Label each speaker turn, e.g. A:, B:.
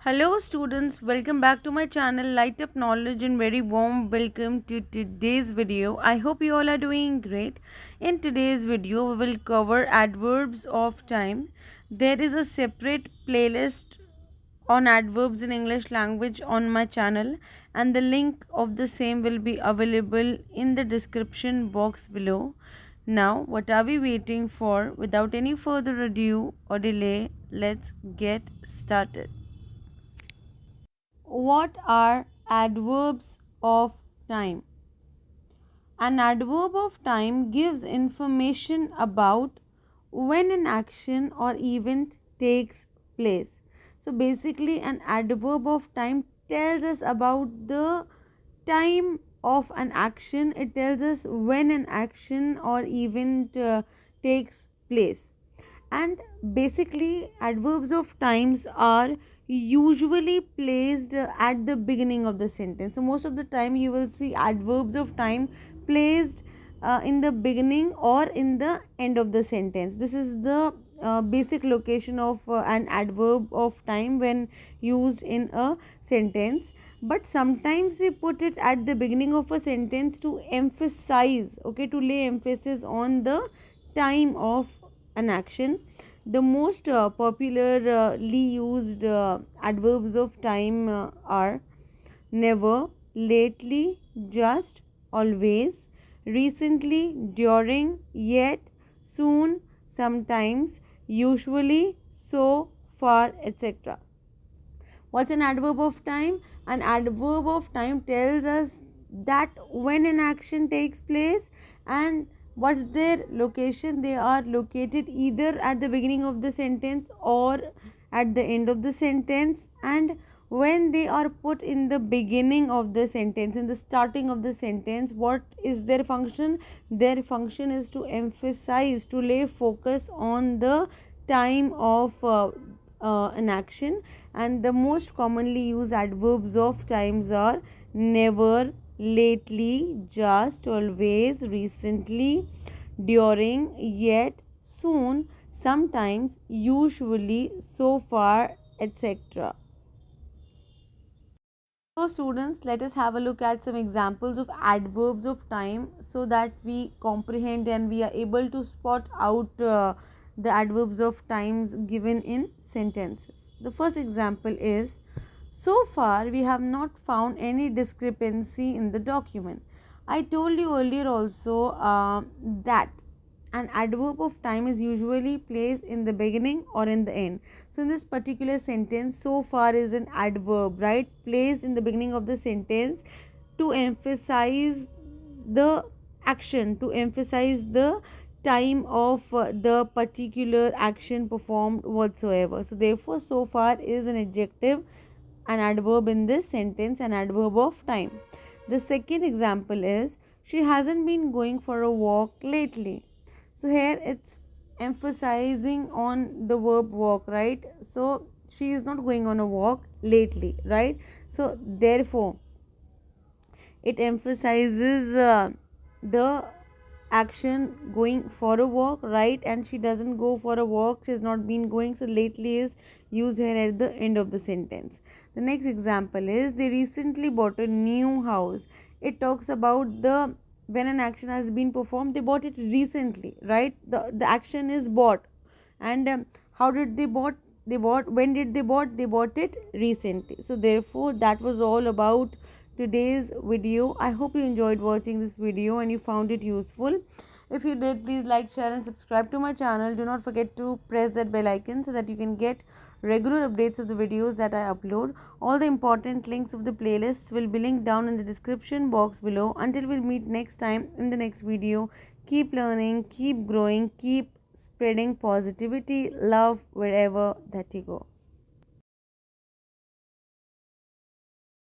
A: Hello students, welcome back to my channel Lightup Knowledge and very warm welcome to today's video. I hope you all are doing great. In today's video, we will cover adverbs of time. There is a separate playlist on adverbs in English language on my channel and the link of the same will be available in the description box below. Now, what are we waiting for? Without any further ado or delay, let's get started. What are adverbs of time? An adverb of time gives information about when an action or event takes place. So basically an adverb of time tells us about the time of an action. It tells us when an action or event takes place. And basically adverbs of times are usually placed at the beginning of the sentence. So most of the time you will see adverbs of time placed in the beginning or in the end of the sentence. This is the basic location of an adverb of time when used in a sentence. But sometimes we put it at the beginning of a sentence to emphasize, to lay emphasis on the time of an action. The most popularly used adverbs of time are never, lately, just, always, recently, during, yet, soon, sometimes, usually, so, far, etc. What's an adverb of time? An adverb of time tells us that when an action takes place and what's their location. They are located either at the beginning of the sentence or at the end of the sentence. And when they are put in the beginning of the sentence, in the starting of the sentence, what is their function? Their function is to emphasize, to lay focus on the time of an action. And the most commonly used adverbs of times are never, lately, just, always, recently, during, yet, soon, sometimes, usually, so far, etc. So students, let us have a look at some examples of adverbs of time so that we comprehend and we are able to spot out the adverbs of times given in sentences. The first example is, so far we have not found any discrepancy in the document. I told you earlier also that an adverb of time is usually placed in the beginning or in the end. So in this particular sentence, so far is an adverb, right, placed in the beginning of the sentence to emphasize the action, to emphasize the time of the particular action performed whatsoever. So therefore so far is an adjective, an adverb in this sentence, an adverb of time. The second example is, she hasn't been going for a walk lately. So here it's emphasizing on the verb walk, right? So she is not going on a walk lately, right? So therefore it emphasizes the action going for a walk, right? And she doesn't go for a walk, she has not been going, so lately is used here at the end of the sentence. The next example is, they recently bought a new house. It talks about the when an action has been performed, they bought it recently, right? The action is bought. And how did they bought? When did they bought? They bought it recently. So therefore that was all about today's video. I hope you enjoyed watching this video and you found it useful. If you did, please like, share and subscribe to my channel. Do not forget to press that bell icon so that you can get regular updates of the videos that I upload. All the important links of the playlists will be linked down in the description box below. Until we'll meet next time in the next video, keep learning, keep growing, keep spreading positivity, love wherever that you go.